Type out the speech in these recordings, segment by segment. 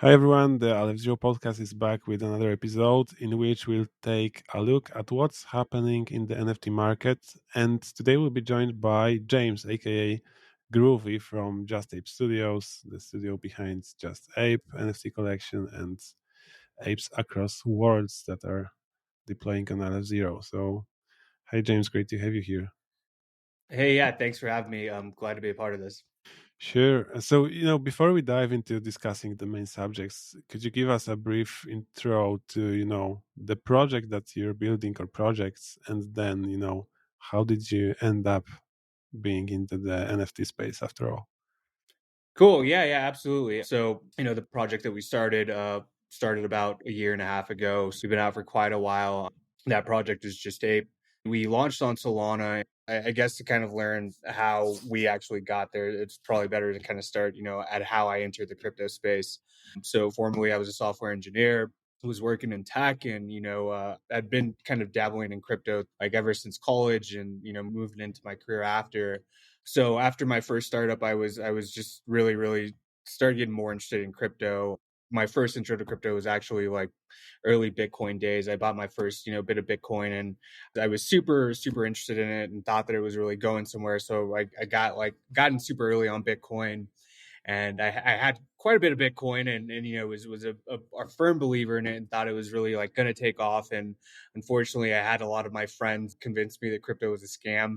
Hi everyone, the Aleph Zero podcast is back with another episode in which we'll take a look at what's happening in the NFT market. And today we'll be joined by James, aka Groovy from Just Ape Studios, the studio behind Just Ape, NFT collection, and apes across worlds that are deploying on Aleph Zero. So, hi James, great to have you here. Hey, yeah, thanks for having me. I'm glad to be a part of this. Sure. So, before we dive into discussing the main subjects, could you give us a brief intro to, the project that you're building or projects, and then, how did you end up being into the NFT space after all? Cool. Yeah, absolutely. So, the project that we started about a year and a half ago. So we've been out for quite a while. That project is Just Ape. We launched on Solana. I guess to kind of learn how we actually got there, it's probably better to kind of start, at how I entered the crypto space. So formerly I was a software engineer, was working in tech, and I'd been kind of dabbling in crypto like ever since college, and moving into my career after. So after my first startup, I was just really started getting more interested in crypto. My first intro to crypto was actually like early Bitcoin days. I bought my first, bit of Bitcoin, and I was super interested in it and thought that it was really going somewhere. So I got gotten super early on Bitcoin, and I had quite a bit of Bitcoin, and was a firm believer in it and thought it was really like going to take off. And unfortunately, I had a lot of my friends convince me that crypto was a scam,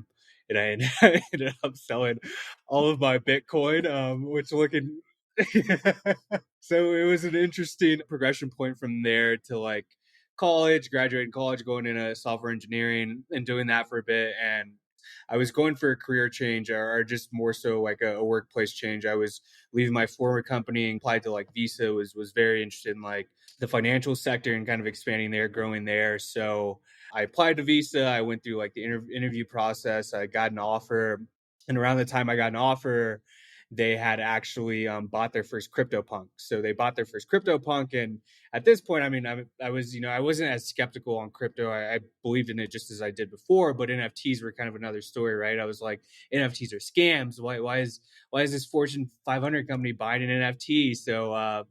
and I ended up selling all of my Bitcoin, which looking. So it was an interesting progression point from there to like college, graduating college, going into software engineering, and doing that for a bit. And I was going for a career change, or just more so like a workplace change. I was leaving my former company and applied to like Visa. Was very interested in like the financial sector and kind of expanding there, growing there. So I applied to Visa. I went through like the interview process. I got an offer, and around the time I got an offer, they had actually bought their first CryptoPunk. So they bought their first CryptoPunk, and at this point, I mean, I was, I wasn't as skeptical on crypto. I believed in it just as I did before, but NFTs were kind of another story, right? I was like, NFTs are scams. Why is this Fortune 500 company buying an NFT? So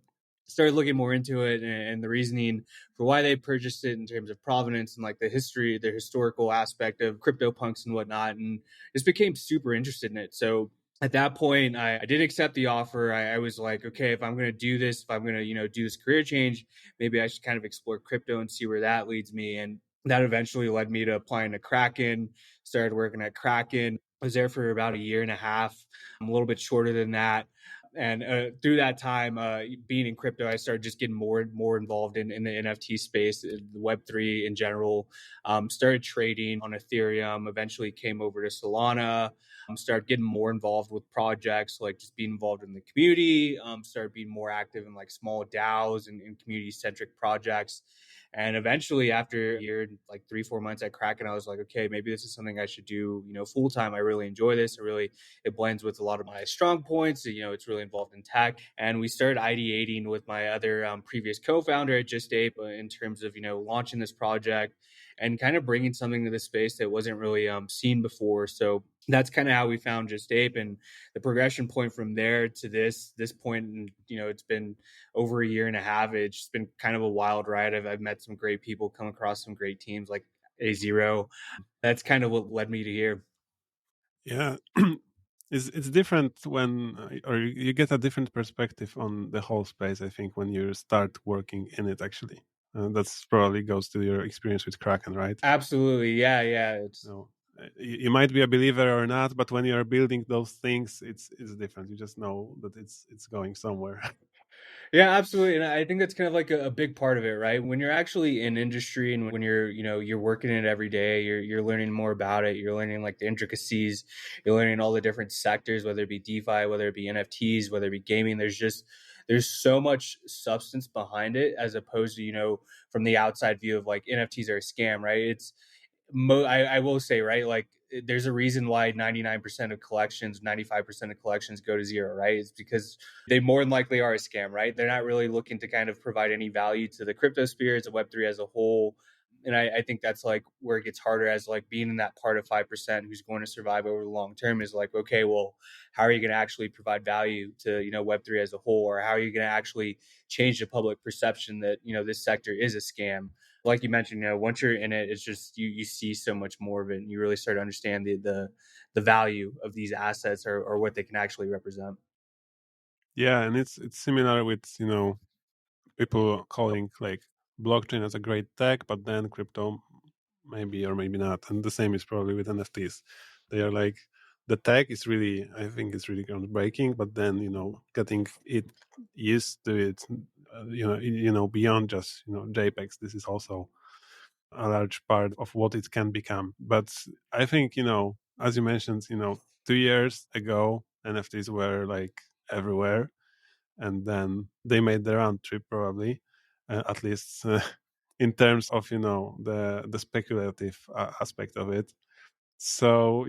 started looking more into it, and the reasoning for why they purchased it in terms of provenance and like the history, the historical aspect of CryptoPunks and whatnot, and just became super interested in it. So at that point, I did accept the offer. I was like, okay, if I'm going to do this, if I'm going to, do this career change, maybe I should kind of explore crypto and see where that leads me. And that eventually led me to applying to Kraken, started working at Kraken. I was there for about a year and a half, a little bit shorter than that. And through that time, being in crypto, I started just getting more and more involved in the NFT space, the Web3 in general. Started trading on Ethereum, eventually came over to Solana, started getting more involved with projects, like just being involved in the community, started being more active in like small DAOs and community centric projects. And eventually, after a year, like 3, 4 months at Kraken, I was like, okay, maybe this is something I should do, full time. I really enjoy this. It blends with a lot of my strong points. It's really involved in tech. And we started ideating with my other previous co-founder at Just Ape in terms of, launching this project and kind of bringing something to the space that wasn't really seen before. So that's kind of how we found Just Ape, and the progression point from there to this point. And it's been over a year and a half. It's just been kind of a wild ride. I've met some great people, come across some great teams like A Zero. That's kind of what led me to here. Yeah. It's different when, or you get a different perspective on the whole space, I think, when you start working in it, actually. That's probably goes to your experience with Kraken, right? Absolutely. Yeah. It's No, you might be a believer or not, but when you are building those things, it's different. You just know that it's going somewhere. Yeah, absolutely. And I think that's kind of like a big part of it, right? When you're actually in industry and when you're, you're working it every day, you're learning more about it. You're learning like the intricacies, you're learning all the different sectors, whether it be DeFi, whether it be NFTs, whether it be gaming. There's so much substance behind it as opposed to, from the outside view of like NFTs are a scam, right? I will say, right, like there's a reason why 99% of collections, 95% of collections go to zero, right? It's because they more than likely are a scam, right? They're not really looking to kind of provide any value to the crypto spheres of Web3 as a whole. And I think that's like where it gets harder, as like being in that part of 5% who's going to survive over the long term is like, okay, well, how are you going to actually provide value to, Web3 as a whole? Or how are you going to actually change the public perception that, this sector is a scam? Like you mentioned, once you're in it, it's just you see so much more of it, and you really start to understand the value of these assets, or what they can actually represent. Yeah, and it's similar with people calling like blockchain as a great tech, but then crypto maybe or maybe not. And the same is probably with NFTs. They are like the tech is really, I think it's really groundbreaking, but then getting it used to it, beyond just JPEGs. This is also a large part of what it can become. But I think as you mentioned, 2 years ago NFTs were like everywhere, and then they made their own trip probably, at least in terms of the speculative aspect of it. So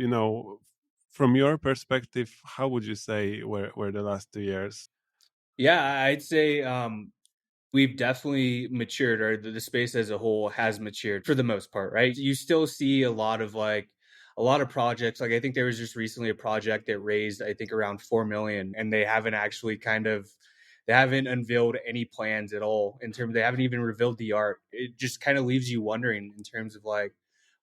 from your perspective, how would you say were the last 2 years? Yeah, I'd say we've definitely matured, or the space as a whole has matured for the most part, right? You still see a lot of projects. Like I think there was just recently a project that raised, I think, around 4 million, and they haven't actually they haven't unveiled any plans at all in terms. They haven't even revealed the art. It just kind of leaves you wondering in terms of like,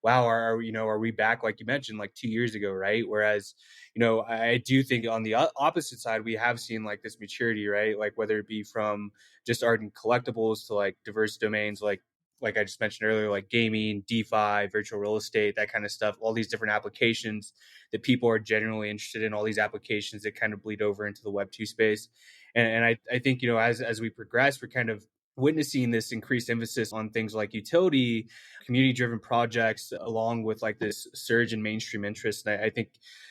wow, are we back like you mentioned like 2 years ago, right? Whereas I do think on the opposite side, we have seen like this maturity, right? Like whether it be from just art and collectibles to like diverse domains, like I just mentioned earlier, like gaming, DeFi, virtual real estate, that kind of stuff, all these different applications that people are generally interested in, all these applications that kind of bleed over into the Web2 space. And I think, as we progress, we're kind of witnessing this increased emphasis on things like utility, community driven projects, along with like this surge in mainstream interest. And I think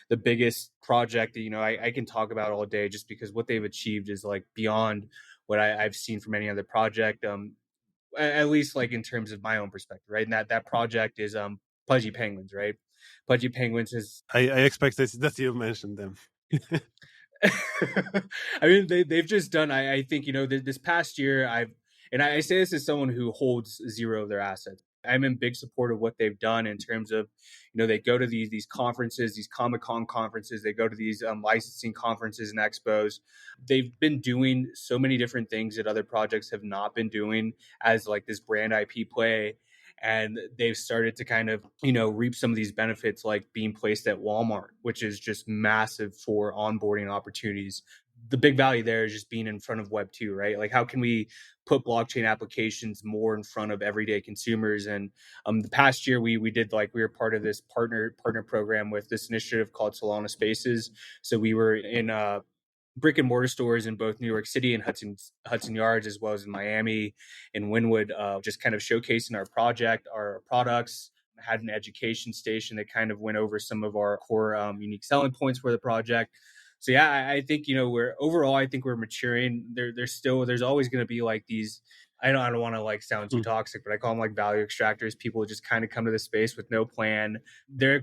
the biggest project that, I can talk about all day, just because what they've achieved is like beyond what I've seen from any other project. At least like in terms of my own perspective, right? And that project is Pudgy Penguins, right? Pudgy Penguins is I expected that you mentioned them. I mean, they've just done. I think this past year, I say this as someone who holds zero of their assets. I'm in big support of what they've done in terms of, they go to these conferences, these Comic Con conferences. They go to these licensing conferences and expos. They've been doing so many different things that other projects have not been doing as like this brand IP play, and they've started to kind of reap some of these benefits, like being placed at Walmart, which is just massive for onboarding opportunities. The big value there is just being in front of Web 2, right? Like how can we put blockchain applications more in front of everyday consumers? And the past year we did, like, we were part of this partner program with this initiative called Solana Spaces. So we were in brick and mortar stores in both New York City and Hudson Yards, as well as in Miami and Wynwood, just kind of showcasing our project, our products. Had an education station that kind of went over some of our core unique selling points for the project. So yeah, I think we're overall, I think we're maturing. There's always going to be like these. I don't want to like sound too toxic, but I call them like value extractors. People who just kind of come to the space with no plan. They're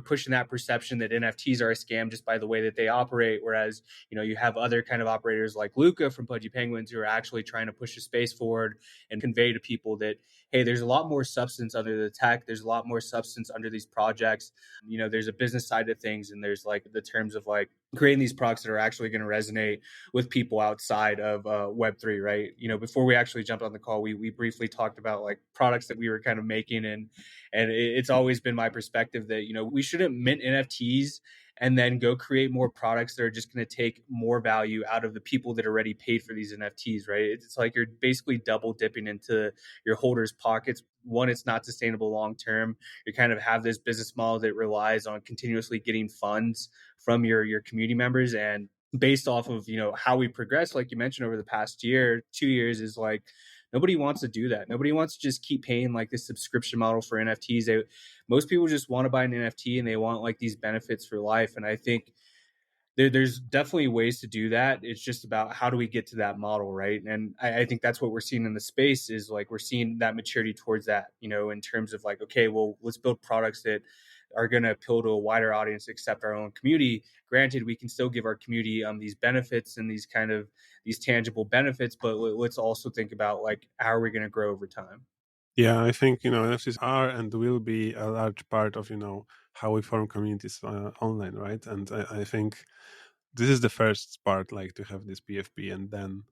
pushing that perception that NFTs are a scam just by the way that they operate. Whereas you have other kind of operators like Luca from Pudgy Penguins who are actually trying to push the space forward and convey to people that, hey, there's a lot more substance under the tech. There's a lot more substance under these projects. There's a business side of things, and there's like the terms of like creating these products that are actually going to resonate with people outside of Web3, right? Before we actually jumped on the call, we briefly talked about like products that we were kind of making, and it's always been my perspective that we shouldn't mint NFTs and then go create more products that are just going to take more value out of the people that already paid for these NFTs, right? It's like you're basically double dipping into your holders' pockets. One, it's not sustainable long term. You kind of have this business model that relies on continuously getting funds from your community members, and based off of how we progressed, like you mentioned, over the past year, 2 years, is like nobody wants to do that. Nobody wants to just keep paying like this subscription model for NFTs. Most people just want to buy an NFT and they want like these benefits for life. And I think there's definitely ways to do that. It's just about how do we get to that model, right? And I think that's what we're seeing in the space, is like we're seeing that maturity towards that, in terms of like, okay, well, let's build products that are going to appeal to a wider audience, except our own community. Granted, we can still give our community these benefits and these tangible benefits, but let's also think about like how are we going to grow over time. Yeah, I think NFTs are and will be a large part of how we form communities online, right? And I think this is the first part, like to have this PFP, and then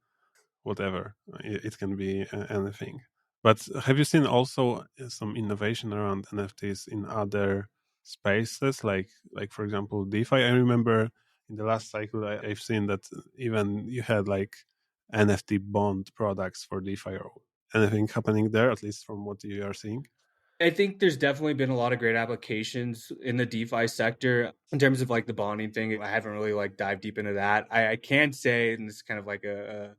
whatever it can be anything. But have you seen also some innovation around NFTs in other spaces, like for example DeFi? I remember in the last cycle I've seen that even you had like NFT bond products for DeFi or anything happening there, at least from what you are seeing. I think there's definitely been a lot of great applications in the DeFi sector in terms of like the bonding thing. I haven't really like dived deep into that. I can say, and this is kind of like a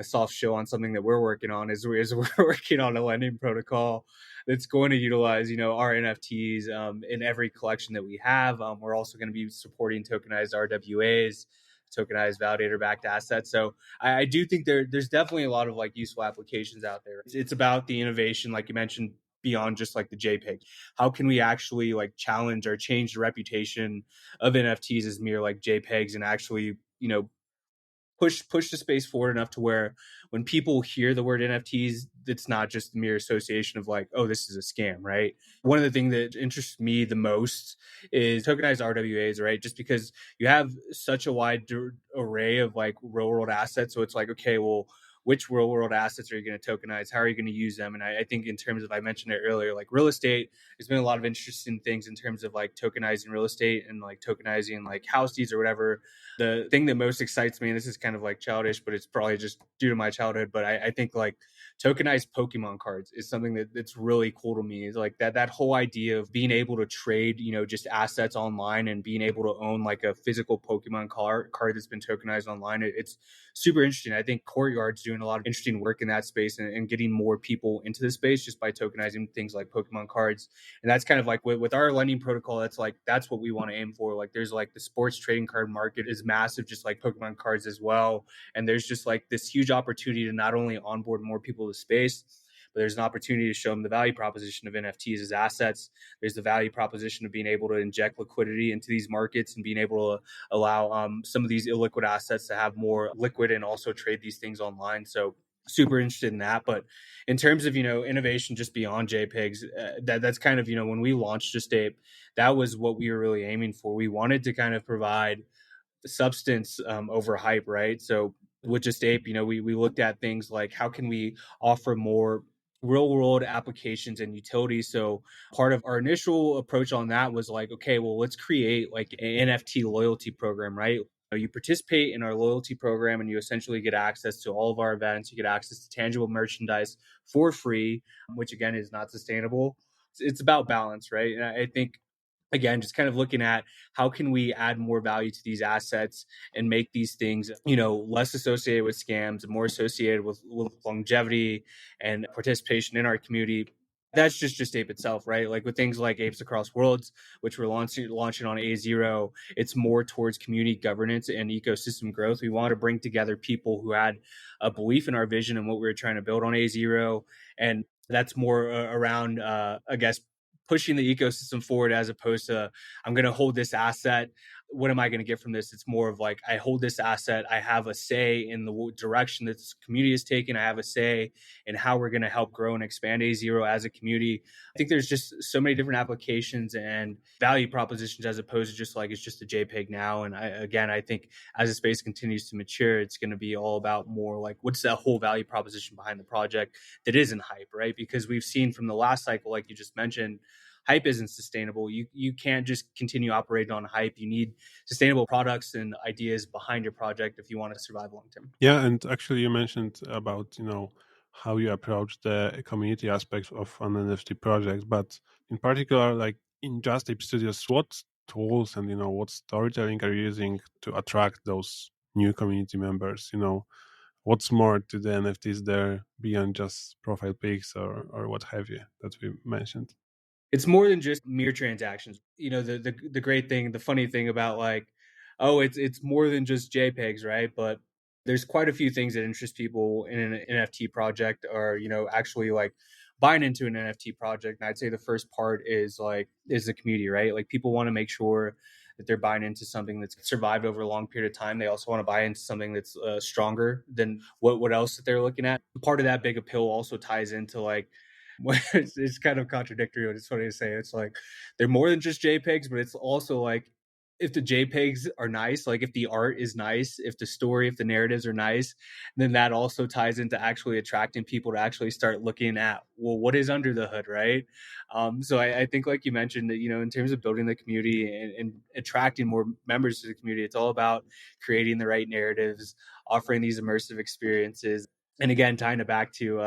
soft show on something that we're working on is we're working on a lending protocol that's going to utilize, our NFTs in every collection that we have. We're also going to be supporting tokenized RWAs, tokenized validator backed assets. So I do think there's definitely a lot of like useful applications out there. It's about the innovation, like you mentioned, beyond just like the JPEG. How can we actually like challenge or change the reputation of NFTs as mere like JPEGs and actually, push the space forward enough to where when people hear the word NFTs, it's not just a mere association of like, oh, this is a scam, right? One of the things that interests me the most is tokenized RWAs, right? Just because you have such a wide array of like real world assets. So it's like, okay, well, which real world assets are you going to tokenize? How are you going to use them? And I think in terms of, I mentioned it earlier, like real estate, there's been a lot of interesting things in terms of like tokenizing real estate and like tokenizing like houses or whatever. The thing that most excites me, and this is kind of like childish, but it's probably just due to my childhood, but I think like tokenized Pokemon cards is something that's really cool to me. Is like that whole idea of being able to trade, just assets online and being able to own like a physical Pokemon card that's been tokenized online. It's super interesting. I think Courtyard's doing a lot of interesting work in that space and getting more people into the space just by tokenizing things like Pokemon cards. And that's kind of like with our lending protocol, that's what we want to aim for. Like there's like the sports trading card market is massive, just like Pokemon cards as well. And there's just like this huge opportunity to not only onboard more people to space, but there's an opportunity to show them the value proposition of NFTs as assets. There's the value proposition of being able to inject liquidity into these markets and being able to allow some of these illiquid assets to have more liquid and also trade these things online. So super interested in that. But in terms of innovation just beyond JPEGs, that's kind of when we launched Just Ape, that was what we were really aiming for. We wanted to kind of provide substance over hype, right? So with Just Ape, we looked at things like how can we offer more real world applications and utilities. So part of our initial approach on that was like, okay, well, let's create like an NFT loyalty program, right? You participate in our loyalty program and you essentially get access to all of our events. You get access to tangible merchandise for free, which again is not sustainable. It's about balance, right? And I think again, just kind of looking at how can we add more value to these assets and make these things, less associated with scams and more associated with longevity and participation in our community. That's just Ape itself, right? Like with things like Apes Across Worlds, which we're launching on A0, it's more towards community governance and ecosystem growth. We want to bring together people who had a belief in our vision and what we were trying to build on A0, and that's more around, I guess, pushing the ecosystem forward as opposed to I'm going to hold this asset. What am I going to get from this? It's more of like I hold this asset. I have a say in the direction that this community is taking. I have a say in how we're going to help grow and expand A0 as a community. I think there's just so many different applications and value propositions as opposed to just like it's just a JPEG now. And I think as the space continues to mature, it's going to be all about more like what's that whole value proposition behind the project that isn't hype, right? Because we've seen from the last cycle, like you just mentioned, hype isn't sustainable. You can't just continue operating on hype. You need sustainable products and ideas behind your project if you want to survive long term. Yeah, and actually you mentioned about how you approach the community aspects of an NFT project, but in particular, like in Just Ape Studios, what tools and what storytelling are you using to attract those new community members? What's more to the NFTs there beyond just profile pics or what have you that we mentioned? It's more than just mere transactions. The great thing, the funny thing about like, oh, it's more than just JPEGs, right? But there's quite a few things that interest people in an NFT project or, actually like buying into an NFT project. And I'd say the first part is the community, right? Like people want to make sure that they're buying into something that's survived over a long period of time. They also want to buy into something that's stronger than what else that they're looking at. Part of that big appeal also ties into like It's kind of contradictory, but it's funny to say. It's like they're more than just JPEGs, but it's also like if the JPEGs are nice, like if the art is nice, if the story, if the narratives are nice, then that also ties into actually attracting people to actually start looking at, well, what is under the hood, right? So I think, like you mentioned, that in terms of building the community and attracting more members to the community, it's all about creating the right narratives, offering these immersive experiences, and again tying it back to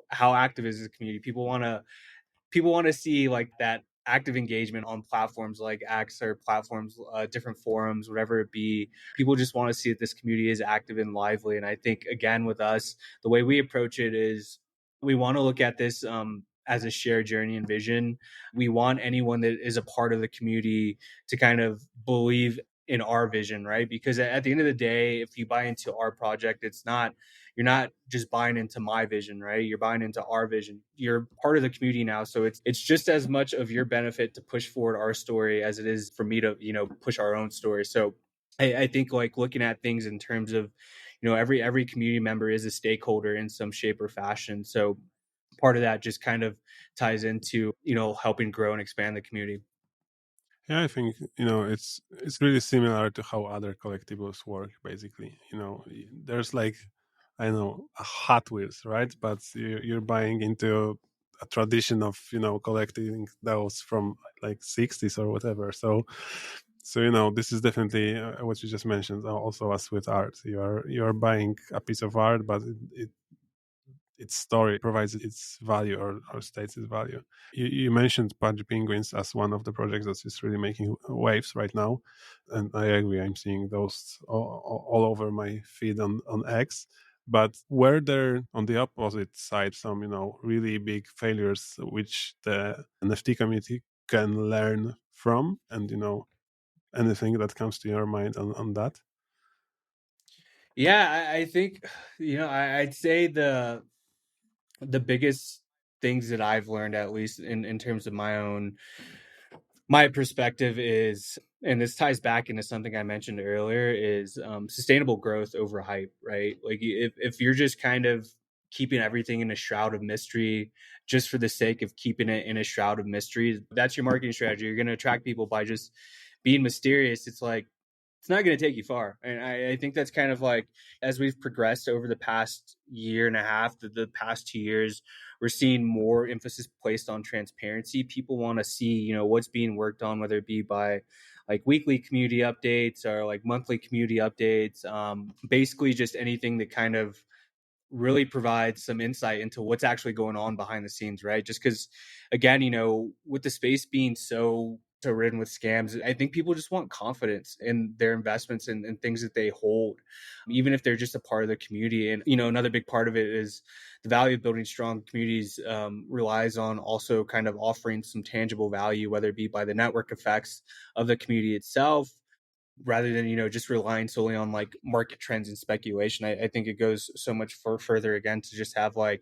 how active is the community. People want to see like that active engagement on platforms like X or platforms, different forums, whatever it be. People just want to see that this community is active and lively. And I think, again, with us, the way we approach it is we want to look at this as a shared journey and vision. We want anyone that is a part of the community to kind of believe in our vision, right? Because at the end of the day, if you buy into our project, you're not just buying into my vision, right? You're buying into our vision. You're part of the community now, so it's just as much of your benefit to push forward our story as it is for me to push our own story. So I think, like, looking at things in terms of every community member is a stakeholder in some shape or fashion. So part of that just kind of ties into helping grow and expand the community. Yeah, I think it's really similar to how other collectibles work. Basically, there's like, I know, a Hot Wheels, right? But you're buying into a tradition of collecting those from like 60s or whatever. So this is definitely what you just mentioned. Also, as with art, you are buying a piece of art, but its story provides its value, or states its value. You mentioned Pudgy Penguins as one of the projects that is really making waves right now, and I agree. I'm seeing those all over my feed on X. But were there, on the opposite side, some really big failures which the NFT community can learn from, and anything that comes to your mind on that? Yeah, I think I'd say the biggest things that I've learned, at least in terms of my perspective, is, and this ties back into something I mentioned earlier, is sustainable growth over hype, right? Like if you're just kind of keeping everything in a shroud of mystery just for the sake of keeping it in a shroud of mystery, that's your marketing strategy. You're going to attract people by just being mysterious. It's like, it's not going to take you far. And I think that's kind of like, as we've progressed over the past year and a half, the past 2 years, we're seeing more emphasis placed on transparency. People want to see, what's being worked on, whether it be by like weekly community updates or like monthly community updates. Basically, just anything that kind of really provides some insight into what's actually going on behind the scenes, right? Just because, again, with the space being so ridden with scams, I think people just want confidence in their investments and things that they hold, even if they're just a part of the community. And another big part of it is the value of building strong communities relies on also kind of offering some tangible value, whether it be by the network effects of the community itself, rather than just relying solely on like market trends and speculation. I think it goes so much further, again, to just have like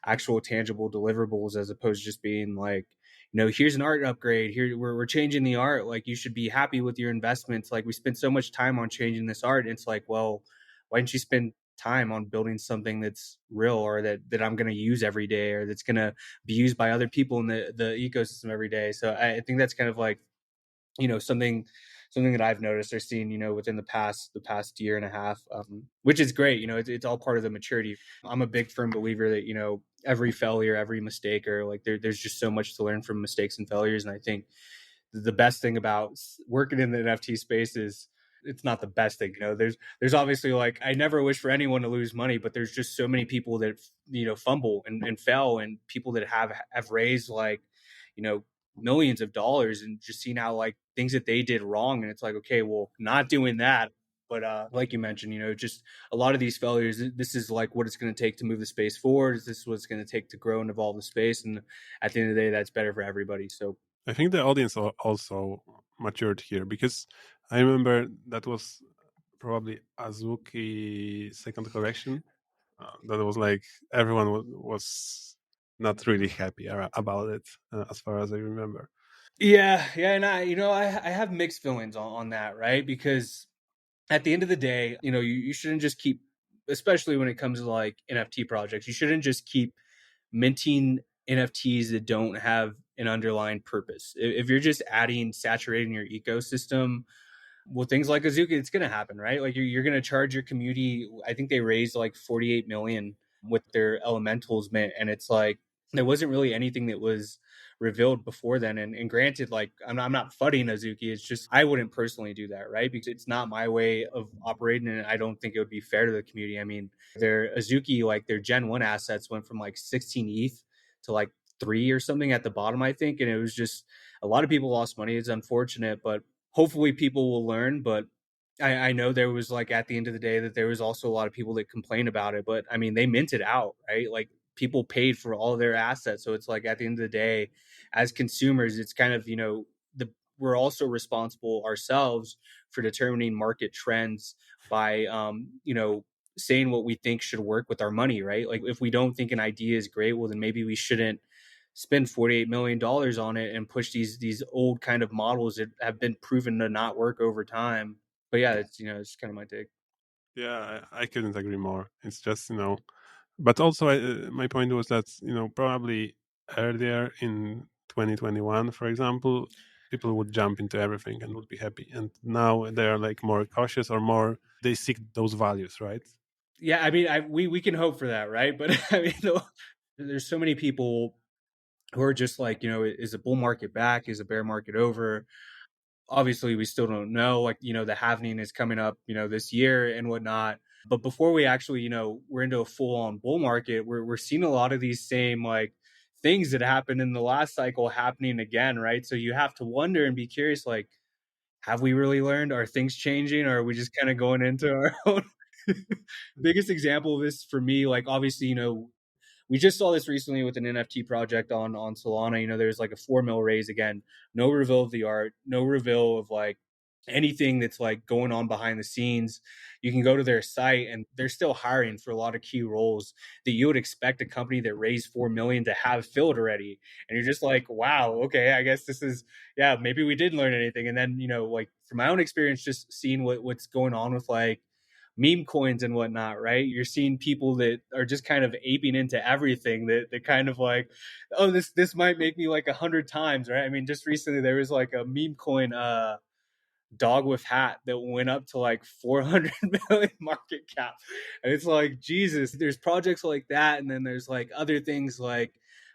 actual tangible deliverables, as opposed to just being like, here's an art upgrade, here we're changing the art, like you should be happy with your investments, like we spent so much time on changing this art. And it's like, well, why didn't you spend time on building something that's real, or that I'm going to use every day, or that's going to be used by other people in the ecosystem every day? So I think that's kind of like something that I've noticed or seen, within the past year and a half, which is great. It's all part of the maturity. I'm a big firm believer that every failure, every mistake, or like there's just so much to learn from mistakes and failures. And I think the best thing about working in the NFT space is, it's not the best thing. There's obviously, like, I never wish for anyone to lose money, but there's just so many people that fumble and fail, and people that have raised like you know millions of dollars, and just seeing how like things that they did wrong. And it's like, okay, well, not doing that. But like you mentioned, just a lot of these failures, this is like what it's going to take to move the space forward. This is what it's going to take to grow and evolve the space. And at the end of the day, that's better for everybody. So I think the audience also matured here, because I remember that was probably Azuki second correction. That was like everyone was not really happy about it, as far as I remember. yeah, and I have mixed feelings on that, right? Because at the end of the day, you shouldn't just keep, especially when it comes to like NFT projects, you shouldn't just keep minting NFTs that don't have an underlying purpose. If you're just adding, saturating your ecosystem, well, things like Azuki, it's going to happen, right? Like you're going to charge your community. I think they raised like 48 million with their elementals mint, and it's like there wasn't really anything that was revealed before then. And granted, like I'm not fudding Azuki. It's just I wouldn't personally do that, right? Because it's not my way of operating, and I don't think it would be fair to the community. I mean, their Azuki, like their Gen One assets, went from like 16 ETH to like three or something at the bottom, I think, and it was just a lot of people lost money. It's unfortunate, but hopefully people will learn. But I know there was like at the end of the day that there was also a lot of people that complain about it. But I mean, they minted out, right? Like people paid for all their assets. So it's like at the end of the day, as consumers, it's kind of, the we're also responsible ourselves for determining market trends by saying what we think should work with our money, right? Like if we don't think an idea is great, well then maybe we shouldn't spend $48 million on it and push these old kind of models that have been proven to not work over time. But yeah, it's kind of my take. Yeah, I couldn't agree more. It's just, but also my point was that, probably earlier in 2021, for example, people would jump into everything and would be happy. And now they are like more cautious or more, they seek those values, right? Yeah, I mean, we can hope for that, right? But I mean, there's so many people who are just like, is a bull market back? Is a bear market over? Obviously we still don't know, like, the halvening is coming up, this year and whatnot. But before we actually, we're into a full on bull market, we're seeing a lot of these same like things that happened in the last cycle happening again, right? So you have to wonder and be curious, like, have we really learned? Are things changing, or are we just kind of going into our own? Biggest example of this for me, like obviously, we just saw this recently with an NFT project on Solana. There's like a 4 mil raise again, no reveal of the art, no reveal of like anything that's like going on behind the scenes. You can go to their site and they're still hiring for a lot of key roles that you would expect a company that raised 4 million to have filled already. And you're just like, wow, okay, I guess this is, yeah, maybe we didn't learn anything. And then, like from my own experience, just seeing what's going on with like meme coins and whatnot, right? You're seeing people that are just kind of aping into everything that kind of like, oh, this might make me like 100 times, right? I mean, just recently there was like a meme coin dog with hat that went up to like 400 million market cap. And it's like, Jesus, there's projects like that. And then there's like other things like,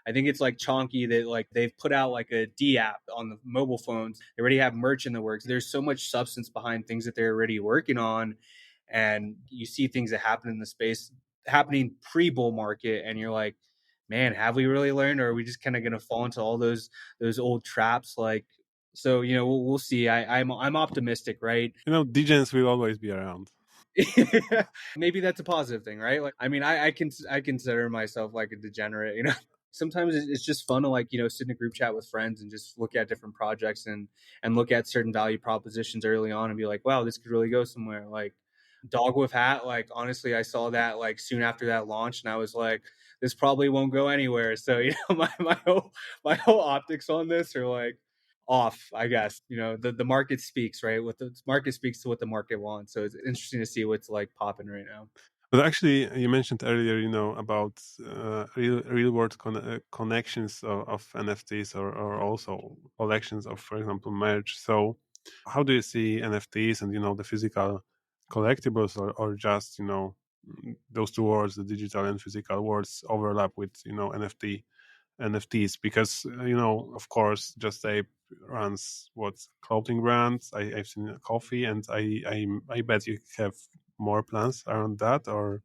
I think it's like Chonky that like they've put out like a D app on the mobile phones. They already have merch in the works. There's so much substance behind things that they're already working on. And you see things that happen in the space happening pre bull market. And you're like, man, have we really learned? Or are we just kind of going to fall into all those old traps? Like, so we'll see. I'm optimistic, right? Degens will always be around. Maybe that's a positive thing, right? Like, I mean, I consider myself like a degenerate. Sometimes it's just fun to like sit in a group chat with friends and just look at different projects and look at certain value propositions early on and be like, wow, this could really go somewhere. Like dog with hat, like honestly, I saw that like soon after that launch, and I was like, this probably won't go anywhere. So my whole optics on this are like off, I guess. The market speaks, right? What the market speaks to what the market wants. So it's interesting to see what's like popping right now. But actually, you mentioned earlier, about real world connections of NFTs or also collections of, for example, merch. So, how do you see NFTs and the physical collectibles, or just those two words, the digital and physical words, overlap with NFTs? Because of course, Just Ape runs what clothing brands. I've seen coffee, and I bet you have more plans around that, or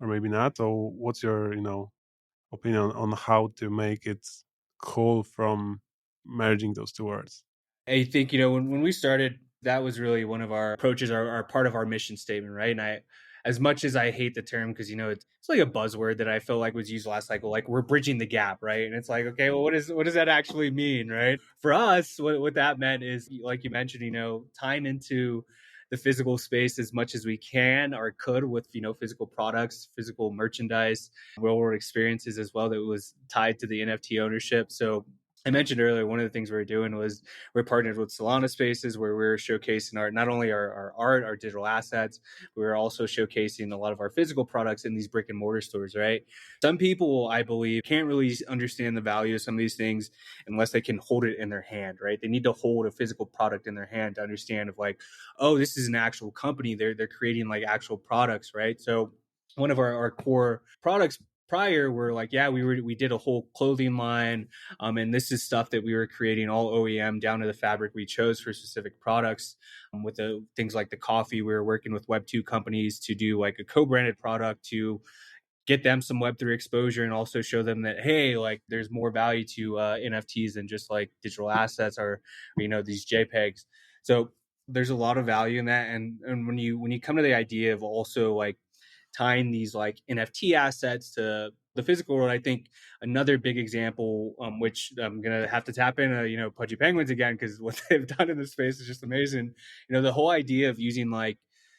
maybe not. So what's your opinion on how to make it cool from merging those two words? I think, when we started, that was really one of our approaches, our part of our mission statement, right? And as much as I hate the term, because, it's like a buzzword that I feel like was used last cycle, like we're bridging the gap, right? And it's like, okay, well, what does that actually mean, right? For us, what that meant is, like you mentioned, tying into the physical space as much as we can or could with, physical products, physical merchandise, real world experiences as well that was tied to the NFT ownership. So I mentioned earlier, one of the things we were doing was we're partnered with Solana Spaces, where we're showcasing our not only our art, our digital assets, we are also showcasing a lot of our physical products in these brick and mortar stores, right? Some people, I believe, can't really understand the value of some of these things unless they can hold it in their hand, right? They need to hold a physical product in their hand to understand of like, oh, this is an actual company. They're creating like actual products, right? So one of our core products prior were like, yeah, we did a whole clothing line, and this is stuff that we were creating all OEM down to the fabric we chose for specific products. With the things like the coffee, we were working with Web2 companies to do like a co-branded product to get them some Web3 exposure and also show them that, hey, like there's more value to NFTs than just like digital assets or these JPEGs. So there's a lot of value in that. And when you come to the idea of also like tying these like NFT assets to the physical world, I think another big example, which I'm gonna have to tap in, Pudgy Penguins again, because what they've done in this space is just amazing. The whole idea of using like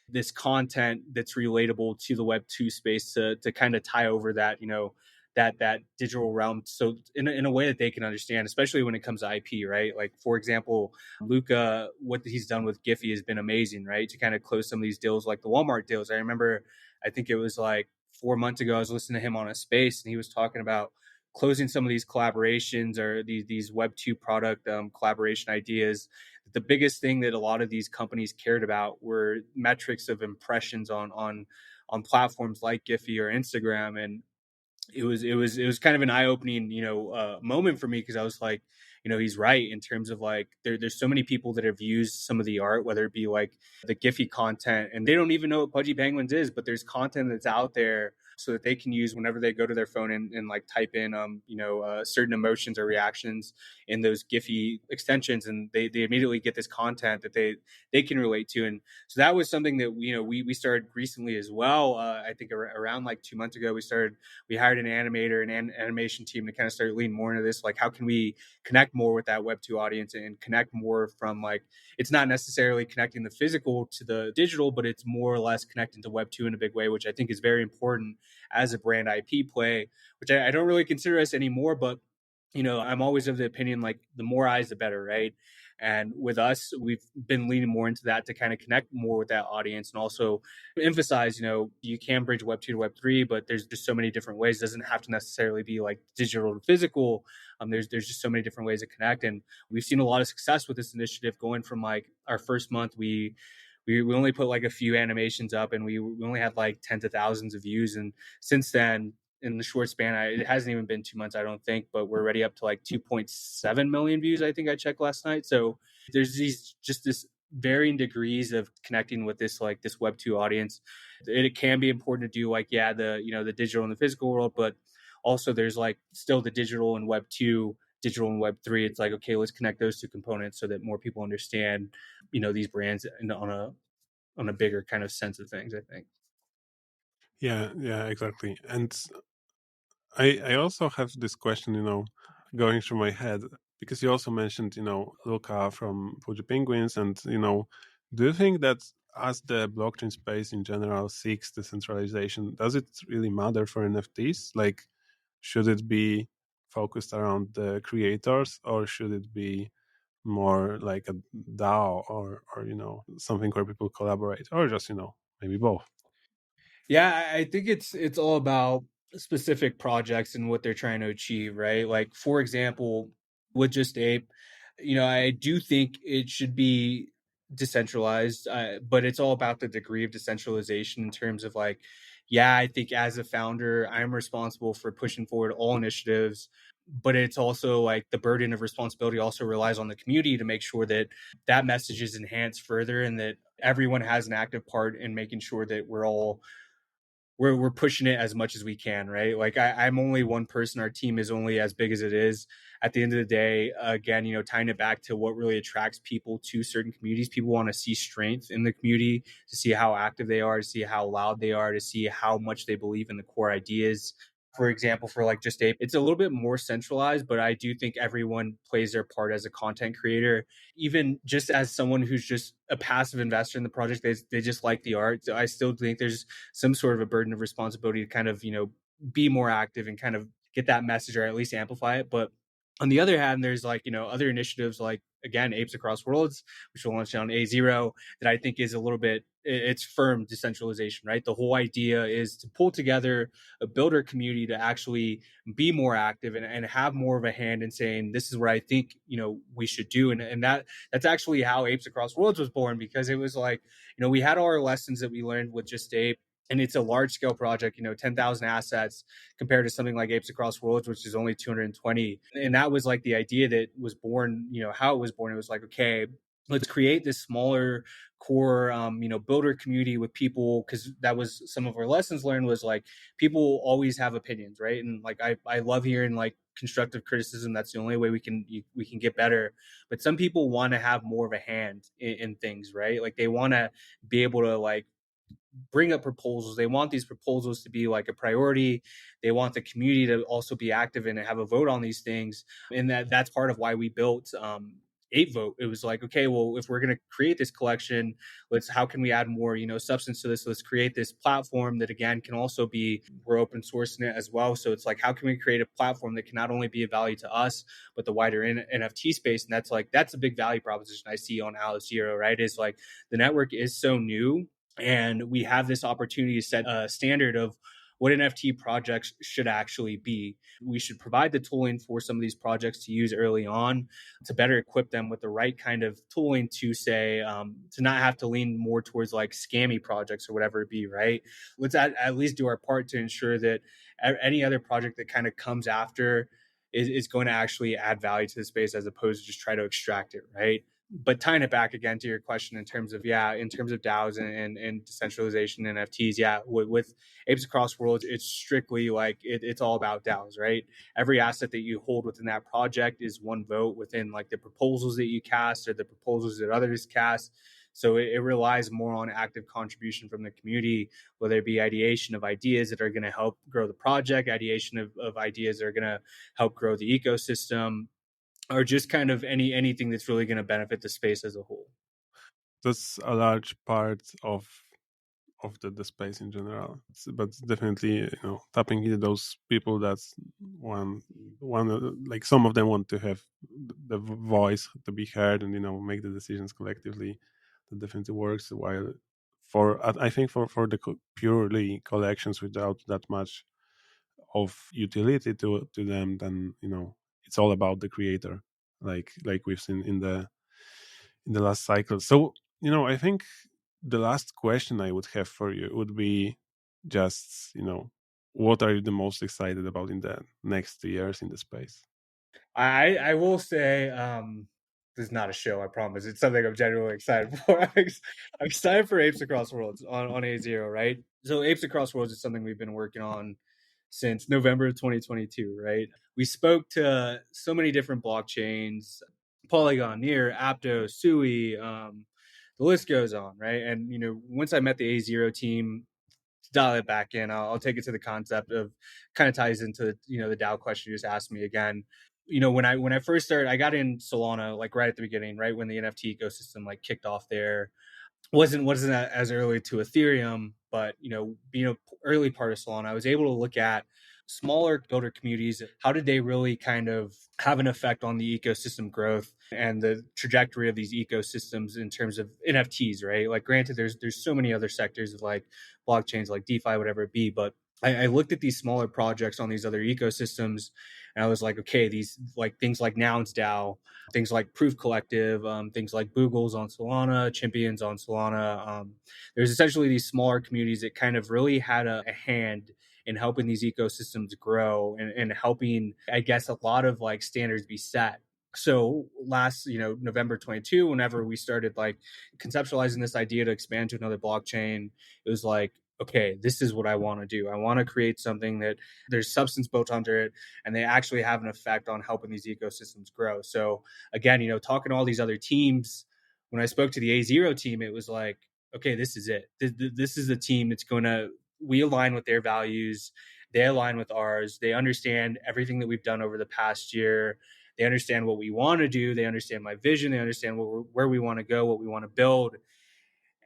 this content that's relatable to the Web2 space to kind of tie over that, that digital realm, so in a way that they can understand, especially when it comes to IP, right? Like for example, Luca, what he's done with Giphy has been amazing, right? To kind of close some of these deals like the Walmart deals. I remember, I think it was like 4 months ago, I was listening to him on a space and he was talking about closing some of these collaborations or these Web2 product collaboration ideas. The biggest thing that a lot of these companies cared about were metrics of impressions on platforms like Giphy or Instagram. And it was kind of an eye-opening moment for me, because I was like, he's right in terms of like there's so many people that have used some of the art, whether it be like the Giphy content, and they don't even know what Pudgy Penguins is, but there's content that's out there so that they can use whenever they go to their phone and like type in certain emotions or reactions in those Giphy extensions, and they immediately get this content that they can relate to. And so that was something that we started recently as well. I think around like 2 months ago, we hired an animator and an animation team to kind of start leaning more into this. Like, how can we connect more with that Web2 audience and connect more from like, it's not necessarily connecting the physical to the digital, but it's more or less connecting to Web2 in a big way, which I think is very important as a brand IP play, which I don't really consider us anymore. But I'm always of the opinion like the more eyes, the better, right? And with us, we've been leaning more into that to kind of connect more with that audience and also emphasize, you can bridge Web2 to Web3, but there's just so many different ways. It doesn't have to necessarily be like digital to physical. There's just so many different ways to connect. And we've seen a lot of success with this initiative going from like our first month, we only put like a few animations up and we only had like tens of thousands of views. And since then, in the short span, it hasn't even been 2 months, I don't think, but we're already up to like 2.7 million views, I think I checked last night. So there's this varying degrees of connecting with this Web2 audience. It can be important to do like, yeah, the digital and the physical world, but also there's like still the digital and Web2, digital and Web3. It's like, okay, let's connect those two components so that more people understand, these brands on a bigger kind of sense of things, I think. Yeah, exactly. And I also have this question, going through my head, because you also mentioned, Luca from Fuji Penguins, and do you think that as the blockchain space in general seeks decentralization, does it really matter for NFTs? Like, should it be focused around the creators, or should it be more like a DAO, or something where people collaborate, or just maybe both? Yeah, I think it's all about specific projects and what they're trying to achieve, right? Like for example, with Just Ape, I do think it should be decentralized, but it's all about the degree of decentralization in terms of like, yeah, I think as a founder, I'm responsible for pushing forward all initiatives, but it's also like the burden of responsibility also relies on the community to make sure that that message is enhanced further and that everyone has an active part in making sure that we're pushing it as much as we can, right? Like I'm only one person. Our team is only as big as it is. At the end of the day, again, tying it back to what really attracts people to certain communities. People want to see strength in the community, to see how active they are, to see how loud they are, to see how much they believe in the core ideas. For example, for like Just Ape, it's a little bit more centralized, but I do think everyone plays their part as a content creator. Even just as someone who's just a passive investor in the project, they just like the art. So I still think there's some sort of a burden of responsibility to kind of be more active and kind of get that message or at least amplify it. But On the other hand, there's like, other initiatives like, again, Apes Across Worlds, which will launch on A0, that I think is a little bit, it's firm decentralization, right? The whole idea is to pull together a builder community to actually be more active and have more of a hand in saying, this is what I think, we should do. And that's actually how Apes Across Worlds was born, because it was like, we had all our lessons that we learned with Just Ape, and it's a large scale project, 10,000 assets compared to something like Apes Across Worlds, which is only 220. And that was like the idea that was born, how it was born. It was like, okay, let's create this smaller core, builder community with people, because that was some of our lessons learned, was like, people always have opinions, right? And like, I love hearing like constructive criticism. That's the only way we can get better. But some people want to have more of a hand in things, right? Like they want to be able to like bring up proposals. They want these proposals to be like a priority. They want the community to also be active and have a vote on these things. And that's part of why we built Ape Vote. It was like, okay, well, if we're going to create this collection, how can we add more, substance to this? Let's create this platform that, again, can also be, we're open sourcing it as well. So it's like, how can we create a platform that can not only be a value to us, but the wider NFT space? And that's a big value proposition I see on Aleph Zero, right? Is like, the network is so new, and we have this opportunity to set a standard of what NFT projects should actually be. We should provide the tooling for some of these projects to use early on, to better equip them with the right kind of tooling to say, to not have to lean more towards like scammy projects or whatever it be, right? Let's at least do our part to ensure that any other project that kind of comes after is going to actually add value to the space, as opposed to just try to extract it, right? But tying it back again to your question in terms of DAOs and decentralization and NFTs, with Apes Across Worlds, it's strictly like it's all about DAOs, right? Every asset that you hold within that project is one vote within like the proposals that you cast or the proposals that others cast. So it relies more on active contribution from the community, whether it be ideation of ideas that are going to help grow the project, ideation of ideas that are going to help grow the ecosystem, or just kind of anything that's really going to benefit the space as a whole. That's a large part of the space in general. But definitely, tapping into those people, that's one like some of them want to have the voice to be heard and make the decisions collectively. That definitely works. While for I think for the purely collections without that much of utility to them, then it's all about the creator, like we've seen in the last cycle. So I think the last question I would have for you would be just what are you the most excited about in the next 2 years in the space? I will say, this is not a show, I promise. It's something I'm genuinely excited for. I'm excited for Apes Across Worlds on A0, right? So Apes Across Worlds is something we've been working on since November of 2022, right? We spoke to so many different blockchains, Polygon, Near, Aptos, Sui, the list goes on, right? And once I met the A0 team, to dial it back in, I'll take it to the concept of, kind of ties into the DAO question you just asked me again. When I first started, I got in Solana like right at the beginning, right when the NFT ecosystem like kicked off there. Wasn't as early to Ethereum, but being an early part of Solana, I was able to look at smaller builder communities. How did they really kind of have an effect on the ecosystem growth and the trajectory of these ecosystems in terms of NFTs, right? Like, granted, there's so many other sectors of like blockchains, like DeFi, whatever it be, but I looked at these smaller projects on these other ecosystems, and I was like, okay, these like things like Nouns DAO, things like Proof Collective, things like Boogles on Solana, Champions on Solana. There's essentially these smaller communities that kind of really had a hand in helping these ecosystems grow and helping, I guess, a lot of like standards be set. So last, November 22, whenever we started like conceptualizing this idea to expand to another blockchain, it was like, okay, this is what I want to do. I want to create something that there's substance built under it, and they actually have an effect on helping these ecosystems grow. So again, talking to all these other teams, when I spoke to the A0 team, it was like, okay, this is it. This is the team that's going to, we align with their values. They align with ours. They understand everything that we've done over the past year. They understand what we want to do. They understand my vision. They understand where we want to go, what we want to build.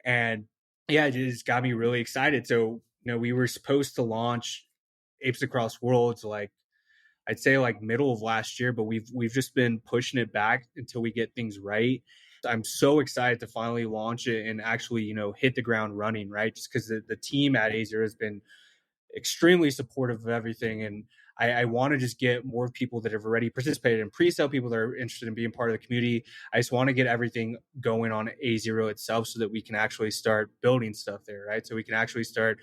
And yeah, it just got me really excited. So, we were supposed to launch Apes Across Worlds like I'd say like middle of last year, but we've just been pushing it back until we get things right. I'm so excited to finally launch it and actually, hit the ground running, right? Just because the team at A Zero has been extremely supportive of everything. And I want to just get more people that have already participated in pre-sale, people that are interested in being part of the community. I just want to get everything going on A Zero itself so that we can actually start building stuff there, right? So we can actually start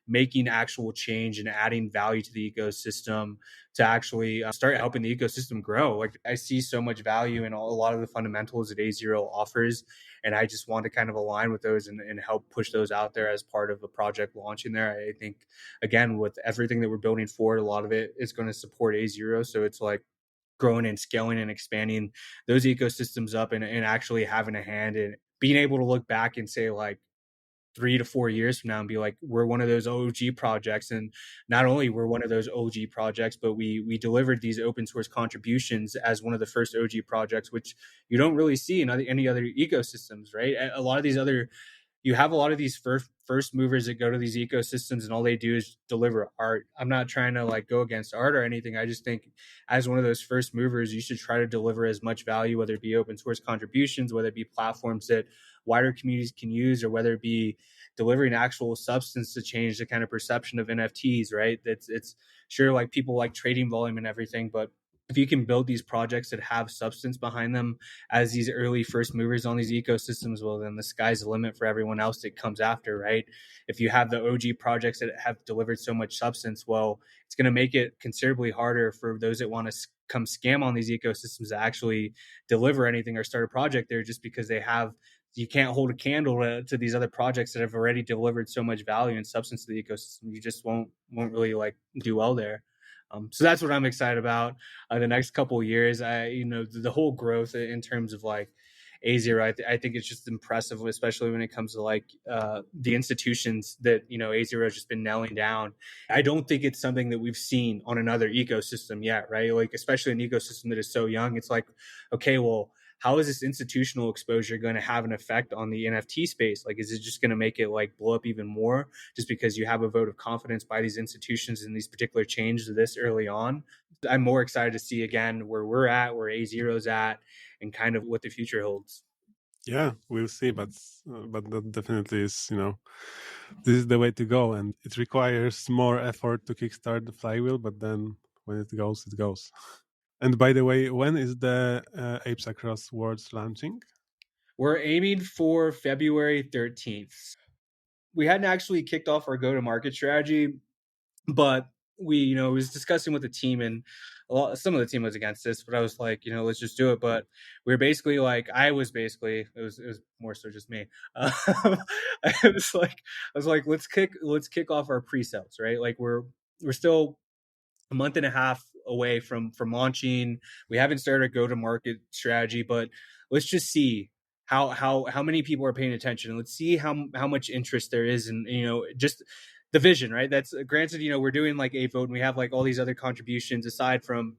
making actual change and adding value to the ecosystem to actually start helping the ecosystem grow. Like I see so much value in a lot of the fundamentals that A Zero offers, and I just want to kind of align with those and help push those out there as part of a project launching there. I think again, with everything that we're building forward, a lot of it is going to support A Zero. So it's like growing and scaling and expanding those ecosystems up and actually having a hand in being able to look back and say like 3 to 4 years from now and be like, we're one of those OG projects. And not only we're one of those OG projects, but we delivered these open source contributions as one of the first OG projects, which you don't really see in any other ecosystems, right? A lot of these other you have a lot of these first movers that go to these ecosystems and all they do is deliver art. I'm not trying to like go against art or anything. I just think as one of those first movers, you should try to deliver as much value, whether it be open source contributions, whether it be platforms that wider communities can use, or whether it be delivering actual substance to change the kind of perception of NFTs, right? It's sure like people like trading volume and everything, but if you can build these projects that have substance behind them as these early first movers on these ecosystems, well, then the sky's the limit for everyone else that comes after, right? If you have the OG projects that have delivered so much substance, well, it's going to make it considerably harder for those that want to come scam on these ecosystems to actually deliver anything or start a project there, just because you can't hold a candle to these other projects that have already delivered so much value and substance to the ecosystem. You just won't really like do well there. So that's what I'm excited about the next couple of years. The whole growth in terms of like A Zero, I think it's just impressive, especially when it comes to like the institutions that A Zero has just been nailing down. I don't think it's something that we've seen on another ecosystem yet, right? Like especially an ecosystem that is so young. It's like, okay, well, how is this institutional exposure going to have an effect on the NFT space? Like, is it just going to make it like blow up even more just because you have a vote of confidence by these institutions in these particular changes this early on? I'm more excited to see again where we're at, where A Zero's at, and kind of what the future holds. Yeah, we'll see, but that definitely is, this is the way to go, and it requires more effort to kickstart the flywheel, but then when it goes, it goes. And by the way, when is the Apes Across Worlds launching? We're aiming for February 13th. We hadn't actually kicked off our go-to-market strategy, but we was discussing with the team, and some of the team was against this, but I was like, let's just do it. But we were basically like, it was more so just me. I was like, let's kick off our pre-sales, right? Like we're still a month and a half away from launching. We haven't started a go-to-market strategy, but let's just see how many people are paying attention. Let's see how much interest there is, and just the vision, right? That's granted, we're doing like a vote, and we have like all these other contributions aside from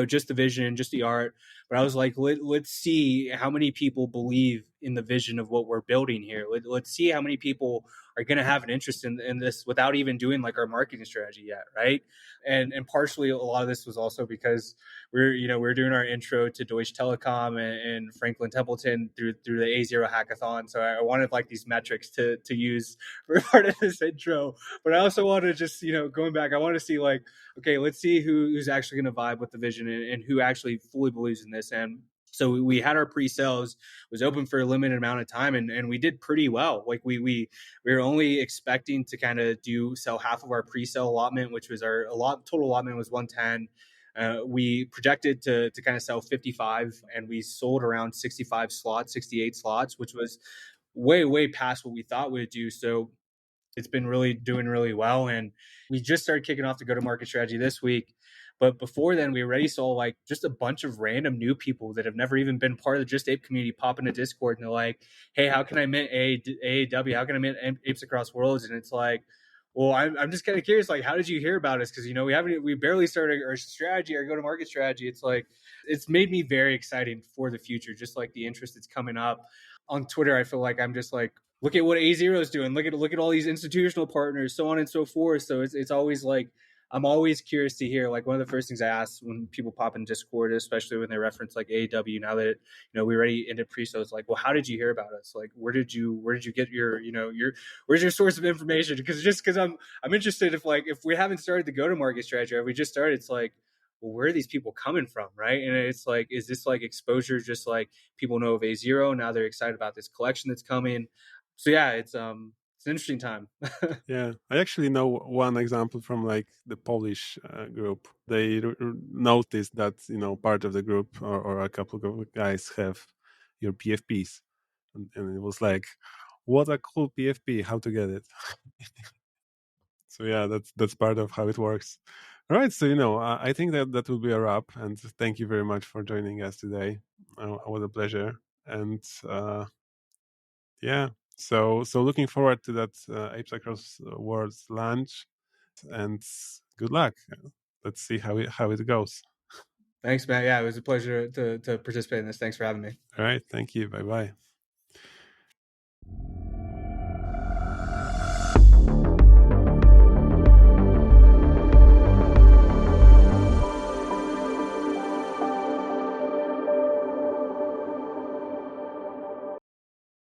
just the vision and just the art. But I was like, let's see how many people believe in the vision of what we're building here. Let's see how many people are going to have an interest in this without even doing like our marketing strategy yet, right? And partially a lot of this was also because we're doing our intro to Deutsche Telekom and Franklin Templeton through the A Zero hackathon. So I wanted like these metrics to use for part of this intro. But I also wanted to just going back, I want to see like, okay, let's see who's actually going to vibe with the vision and who actually fully believes in this. And so we had our pre-sales, was open for a limited amount of time, and we did pretty well. Like we were only expecting to kind of sell half of our pre-sale allotment, which was total allotment was 110. We projected to kind of sell 55, and we sold around 65 slots, 68 slots, which was way past what we thought we'd do. So it's been really doing really well, and we just started kicking off the go-to-market strategy this week. But before then, we already saw like just a bunch of random new people that have never even been part of the Just Ape community pop into Discord, and they're like, "Hey, how can I mint AAW? How can I mint Apes Across Worlds?" And it's like, well, I'm just kind of curious, like, how did you hear about us? Because we barely started our strategy, our go-to-market strategy. It's like it's made me very excited for the future, just like the interest that's coming up on Twitter. I feel like I'm just like, look at what A Zero is doing. Look at all these institutional partners, so on and so forth. So it's always like I'm always curious to hear, like, one of the first things I ask when people pop in Discord, especially when they reference like AW, now that we already ended pre-so, it's like, well, how did you hear about us? Like, where did you get your, where's your source of information? Because I'm interested, if we haven't started the go-to-market strategy, or we just started, it's like, well, where are these people coming from, right? And it's like, is this like exposure, just like people know of A0, now they're excited about this collection that's coming? So yeah, it's an interesting time. Yeah, I actually know one example from like the Polish group. They noticed that part of the group, or a couple of guys have your PFPs, and it was like, what a cool PFP! How to get it? So yeah, that's part of how it works. All right, so I think that will be a wrap, and thank you very much for joining us today. It was a pleasure, and yeah, so looking forward to that Apes Across Worlds launch, and good luck. Let's see how it goes. Thanks, Matt. Yeah, it was a pleasure to participate in this. Thanks for having me. All right, thank you. Bye bye.